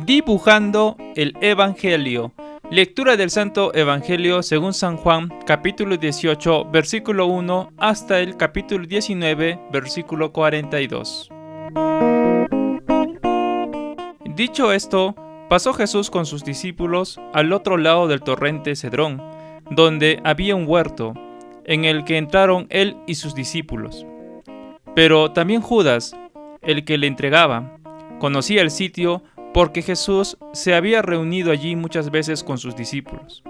Dibujando el Evangelio. Lectura del Santo Evangelio según San Juan, capítulo 18, versículo 1 hasta el capítulo 19, versículo 42. Dicho esto, pasó Jesús con sus discípulos al otro lado del torrente Cedrón, donde había un huerto, en el que entraron él y sus discípulos. Pero también Judas, el que le entregaba, conocía el sitio porque Jesús se había reunido allí muchas veces con sus discípulos.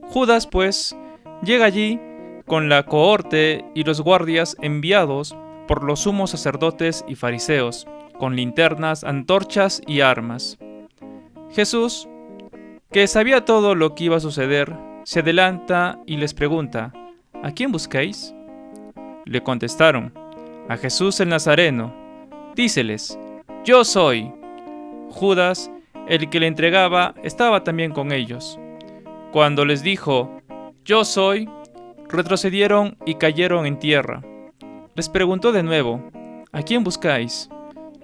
Judas, pues, llega allí con la cohorte y los guardias enviados por los sumos sacerdotes y fariseos, con linternas, antorchas y armas. Jesús, que sabía todo lo que iba a suceder, se adelanta y les pregunta: ¿a quién buscáis? Le contestaron: a Jesús el Nazareno. Díceles: yo soy. Judas, el que le entregaba, estaba también con ellos. Cuando les dijo: yo soy, retrocedieron y cayeron en tierra. Les preguntó de nuevo: ¿a quién buscáis?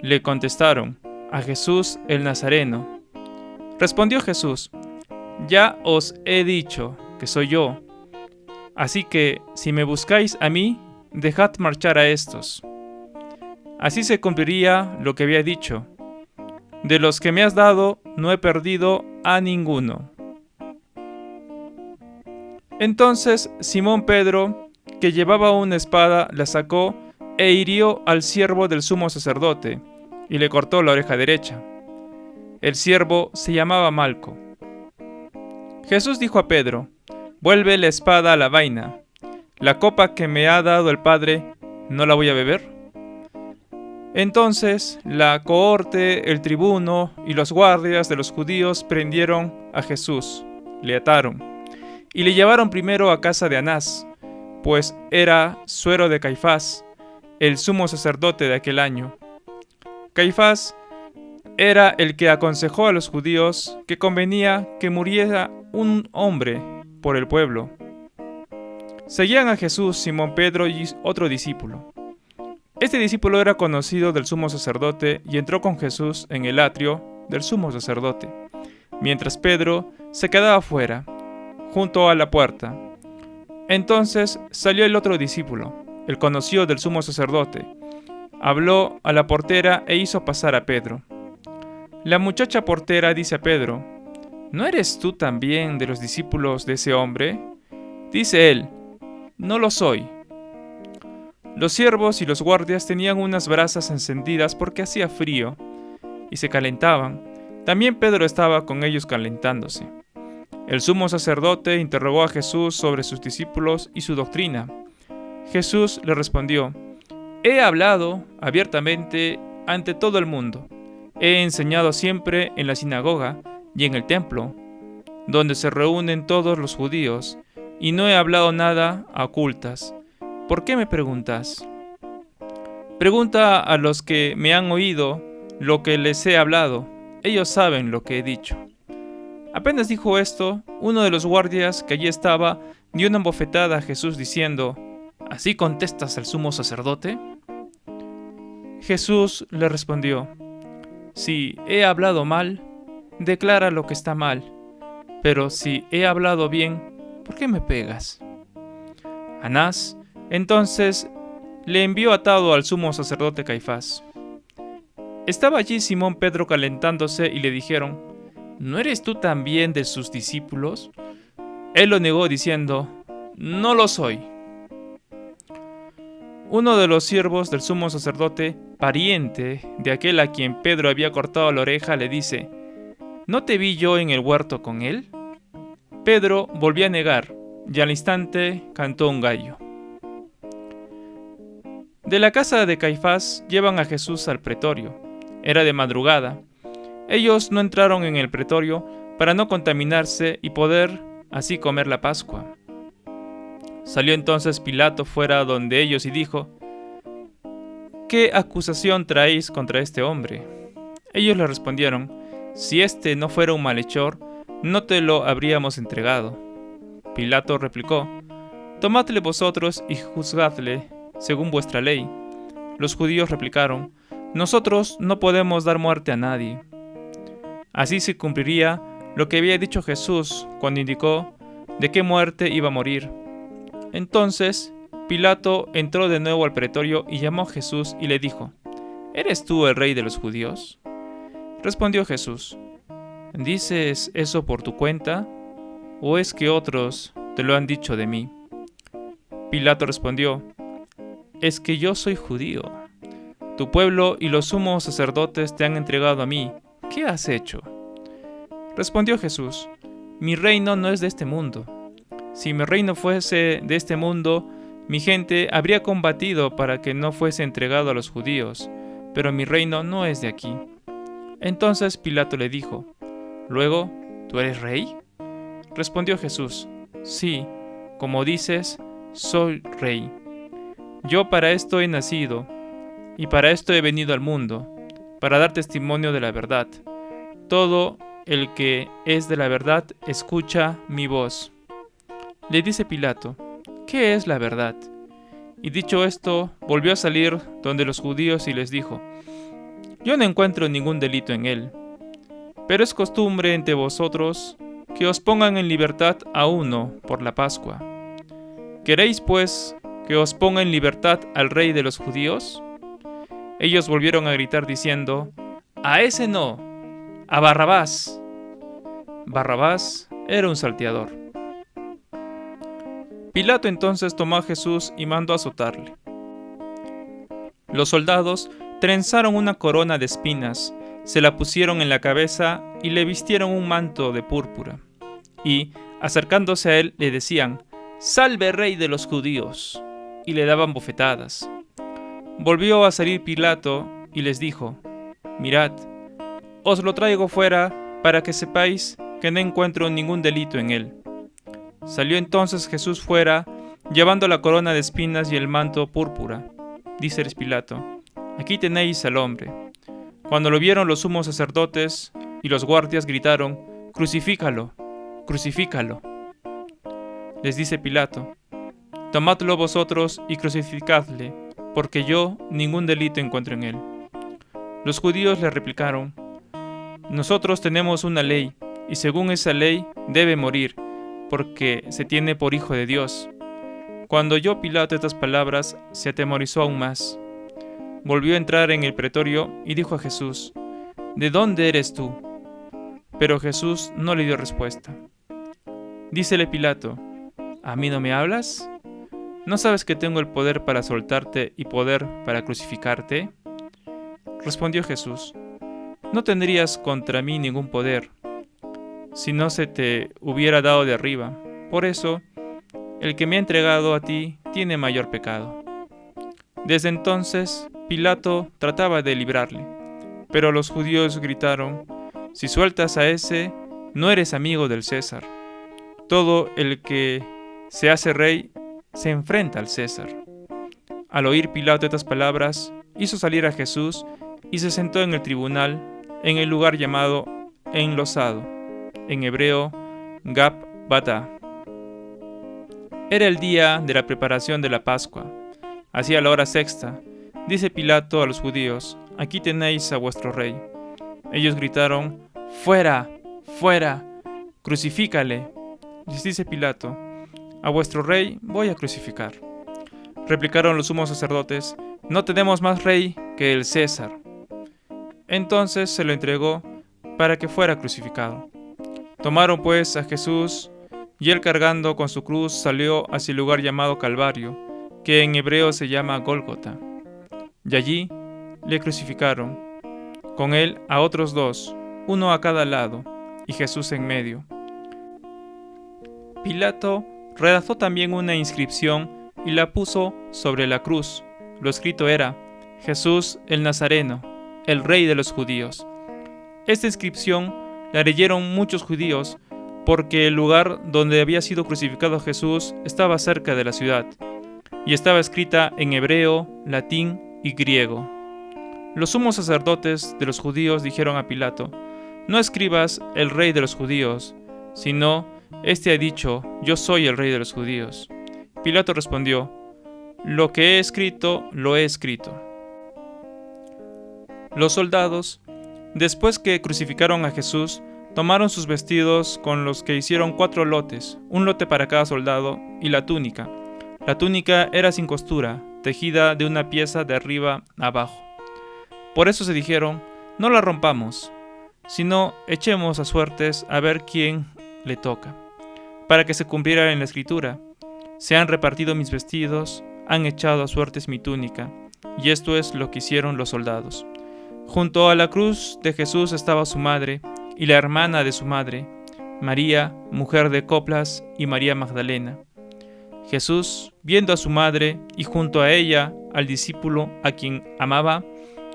Le contestaron: a Jesús el Nazareno. Respondió Jesús: ya os he dicho que soy yo. Así que, si me buscáis a mí, dejad marchar a estos. Así se cumpliría lo que había dicho: de los que me has dado, no he perdido a ninguno. Entonces Simón Pedro, que llevaba una espada, la sacó e hirió al siervo del sumo sacerdote, y le cortó la oreja derecha. El siervo se llamaba Malco. Jesús dijo a Pedro: vuelve la espada a la vaina. La copa que me ha dado el Padre, ¿no la voy a beber? Entonces la cohorte, el tribuno y los guardias de los judíos prendieron a Jesús, le ataron y le llevaron primero a casa de Anás, pues era suero de Caifás, el sumo sacerdote de aquel año. Caifás era el que aconsejó a los judíos que convenía que muriera un hombre por el pueblo. Seguían a Jesús Simón Pedro y otro discípulo. Este discípulo era conocido del sumo sacerdote y entró con Jesús en el atrio del sumo sacerdote, mientras Pedro se quedaba fuera, junto a la puerta. Entonces salió el otro discípulo, el conocido del sumo sacerdote, habló a la portera e hizo pasar a Pedro. La muchacha portera dice a Pedro: ¿no eres tú también de los discípulos de ese hombre? Dice él: no lo soy. Los siervos y los guardias tenían unas brasas encendidas porque hacía frío, y se calentaban. También Pedro estaba con ellos calentándose. El sumo sacerdote interrogó a Jesús sobre sus discípulos y su doctrina. Jesús le respondió: he hablado abiertamente ante todo el mundo. He enseñado siempre en la sinagoga y en el templo, donde se reúnen todos los judíos, y no he hablado nada a ocultas. ¿Por qué me preguntas? Pregunta a los que me han oído lo que les he hablado. Ellos saben lo que he dicho. Apenas dijo esto, uno de los guardias que allí estaba dio una bofetada a Jesús diciendo: ¿así contestas al sumo sacerdote? Jesús le respondió: si he hablado mal, declara lo que está mal. Pero si he hablado bien, ¿por qué me pegas? Anás entonces le envió atado al sumo sacerdote Caifás. Estaba allí Simón Pedro calentándose y le dijeron: ¿no eres tú también de sus discípulos? Él lo negó diciendo: no lo soy. Uno de los siervos del sumo sacerdote, pariente de aquel a quien Pedro había cortado la oreja, le dice: ¿no te vi yo en el huerto con él? Pedro volvió a negar, y al instante cantó un gallo. De la casa de Caifás llevan a Jesús al pretorio. Era de madrugada. Ellos no entraron en el pretorio para no contaminarse y poder así comer la Pascua. Salió entonces Pilato fuera donde ellos y dijo: ¿qué acusación traéis contra este hombre? Ellos le respondieron: si este no fuera un malhechor, no te lo habríamos entregado. Pilato replicó: tomadle vosotros y juzgadle según vuestra ley. Los judíos replicaron: nosotros no podemos dar muerte a nadie. Así se cumpliría lo que había dicho Jesús cuando indicó de qué muerte iba a morir. Entonces Pilato entró de nuevo al pretorio y llamó a Jesús y le dijo: ¿Eres tú el rey de los judíos? Respondió Jesús: ¿Dices eso por tu cuenta, o es que otros te lo han dicho de mí? Pilato respondió: Es que yo soy judío. Tu pueblo y los sumos sacerdotes te han entregado a mí. ¿Qué has hecho? Respondió Jesús: Mi reino no es de este mundo. Si mi reino fuese de este mundo, mi gente habría combatido para que no fuese entregado a los judíos, pero mi reino no es de aquí. Entonces Pilato le dijo: Luego, ¿tú eres rey? Respondió Jesús: Sí, como dices, soy rey. Yo para esto he nacido, y para esto he venido al mundo, para dar testimonio de la verdad. Todo el que es de la verdad escucha mi voz. Le dice Pilato: ¿Qué es la verdad? Y dicho esto, volvió a salir donde los judíos y les dijo: Yo no encuentro ningún delito en él, pero es costumbre entre vosotros que os pongan en libertad a uno por la Pascua. ¿Queréis, pues, que os ponga en libertad al rey de los judíos? Ellos volvieron a gritar diciendo: A ese no, a Barrabás. Barrabás era un salteador. Pilato entonces tomó a Jesús y mandó azotarle. Los soldados trenzaron una corona de espinas, se la pusieron en la cabeza y le vistieron un manto de púrpura. Y, acercándose a él, le decían: «¡Salve, rey de los judíos!», y le daban bofetadas. Volvió a salir Pilato y les dijo: «Mirad, os lo traigo fuera para que sepáis que no encuentro ningún delito en él». Salió entonces Jesús fuera, llevando la corona de espinas y el manto púrpura. Díceles Pilato: «Aquí tenéis al hombre». Cuando lo vieron los sumos sacerdotes y los guardias gritaron: «¡Crucifícalo! ¡Crucifícalo!». Les dice Pilato: «Tomadlo vosotros y crucificadle, porque yo ningún delito encuentro en él». Los judíos le replicaron: «Nosotros tenemos una ley, y según esa ley debe morir, porque se tiene por hijo de Dios». Cuando oyó Pilato estas palabras, se atemorizó aún más. Volvió a entrar en el pretorio y dijo a Jesús: «¿De dónde eres tú?». Pero Jesús no le dio respuesta. Dícele Pilato: «¿A mí no me hablas? ¿No sabes que tengo el poder para soltarte y poder para crucificarte?». Respondió Jesús: «No tendrías contra mí ningún poder, si no se te hubiera dado de arriba. Por eso, el que me ha entregado a ti tiene mayor pecado». Desde entonces, Pilato trataba de librarle, pero los judíos gritaron: «Si sueltas a ese, no eres amigo del César. Todo el que se hace rey se enfrenta al César». Al oír Pilato estas palabras, hizo salir a Jesús y se sentó en el tribunal, en el lugar llamado Enlosado, en hebreo Gabbatá. Era el día de la preparación de la Pascua. Hacía la hora sexta. Dice Pilato a los judíos: «Aquí tenéis a vuestro rey». Ellos gritaron: «¡Fuera! ¡Fuera! ¡Crucifícale!». Les dice Pilato: «A vuestro rey voy a crucificar». Replicaron los sumos sacerdotes: «No tenemos más rey que el César». Entonces se lo entregó para que fuera crucificado. Tomaron pues a Jesús, y él, cargando con su cruz, salió hacia el lugar llamado Calvario, que en hebreo se llama Gólgota. Y allí le crucificaron, con él a otros dos, uno a cada lado, y Jesús en medio. Pilato redactó también una inscripción y la puso sobre la cruz. Lo escrito era: «Jesús el Nazareno, el rey de los judíos». Esta inscripción la leyeron muchos judíos, porque el lugar donde había sido crucificado Jesús estaba cerca de la ciudad, y estaba escrita en hebreo, latín y griego. Los sumos sacerdotes de los judíos dijeron a Pilato: «No escribas el rey de los judíos, sino este ha dicho: yo soy el rey de los judíos». Pilato respondió: «Lo que he escrito, lo he escrito». Los soldados Después que crucificaron a Jesús, tomaron sus vestidos con los que hicieron 4 lotes, un lote para cada soldado, y la túnica. La túnica era sin costura, tejida de una pieza de arriba a abajo. Por eso se dijeron, no la rompamos, sino echemos a suertes a ver quién le toca, para que se cumpliera en la escritura. Se han repartido mis vestidos, han echado a suertes mi túnica, y esto es lo que hicieron los soldados. Junto a la cruz de Jesús estaba su madre, y la hermana de su madre, María, mujer de Coplas, y María Magdalena. Jesús, viendo a su madre, y junto a ella al discípulo a quien amaba,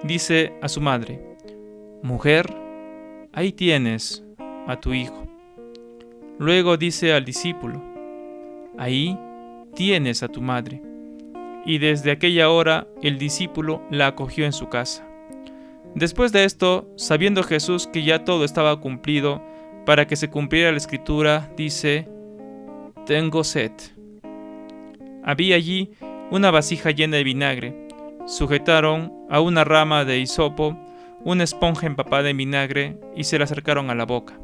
dice a su madre, «Mujer, ahí tienes a tu hijo». Luego dice al discípulo, «Ahí tienes a tu madre». Y desde aquella hora el discípulo la acogió en su casa. Después de esto, sabiendo Jesús que ya todo estaba cumplido, para que se cumpliera la escritura, dice, «Tengo sed». Había allí una vasija llena de vinagre. Sujetaron a una rama de hisopo una esponja empapada en vinagre y se la acercaron a la boca.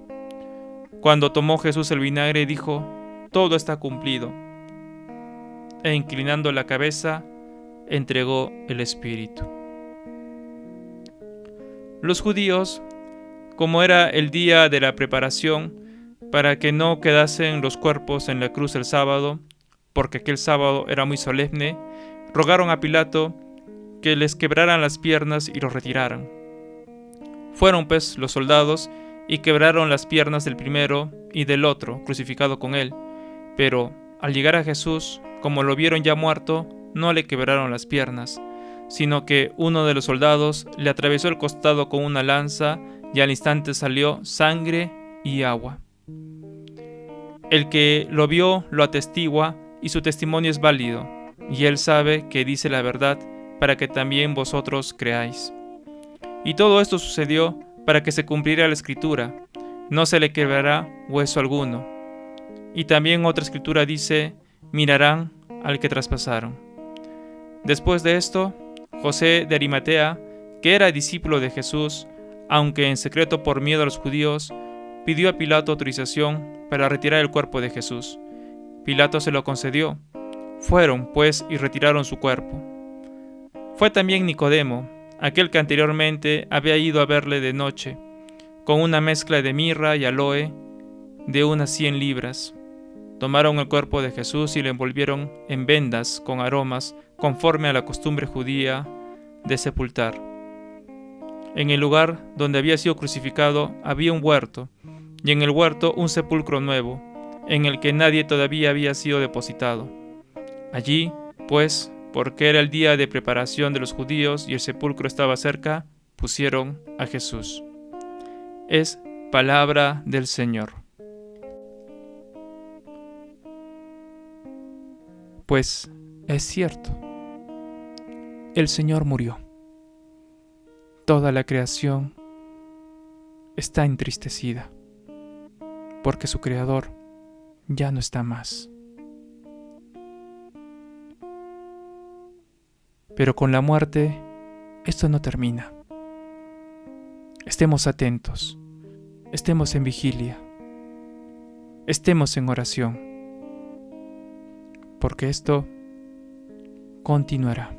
Cuando tomó Jesús el vinagre, dijo, «Todo está cumplido». E inclinando la cabeza, entregó el espíritu. Los judíos, como era el día de la preparación, para que no quedasen los cuerpos en la cruz el sábado, porque aquel sábado era muy solemne, rogaron a Pilato que les quebraran las piernas y los retiraran. Fueron pues los soldados y quebraron las piernas del primero y del otro, crucificado con él. Pero al llegar a Jesús, como lo vieron ya muerto, no le quebraron las piernas, sino que uno de los soldados le atravesó el costado con una lanza y al instante salió sangre y agua. El que lo vio lo atestigua y su testimonio es válido, y él sabe que dice la verdad para que también vosotros creáis. Y todo esto sucedió para que se cumpliera la escritura, no se le quebrará hueso alguno. Y también otra escritura dice, mirarán al que traspasaron. Después de esto, José de Arimatea, que era discípulo de Jesús, aunque en secreto por miedo a los judíos, pidió a Pilato autorización para retirar el cuerpo de Jesús. Pilato se lo concedió. Fueron, pues, y retiraron su cuerpo. Fue también Nicodemo, aquel que anteriormente había ido a verle de noche, con una mezcla de mirra y aloe de unas 100 libras. Tomaron el cuerpo de Jesús y lo envolvieron en vendas con aromas, conforme a la costumbre judía de sepultar. En el lugar donde había sido crucificado había un huerto, y en el huerto un sepulcro nuevo, en el que nadie todavía había sido depositado. Allí, pues, porque era el día de preparación de los judíos y el sepulcro estaba cerca, pusieron a Jesús. Es palabra del Señor. Pues es cierto, el Señor murió. Toda la creación está entristecida, porque su Creador ya no está más. Pero con la muerte, esto no termina. Estemos atentos, estemos en vigilia, estemos en oración, porque esto continuará.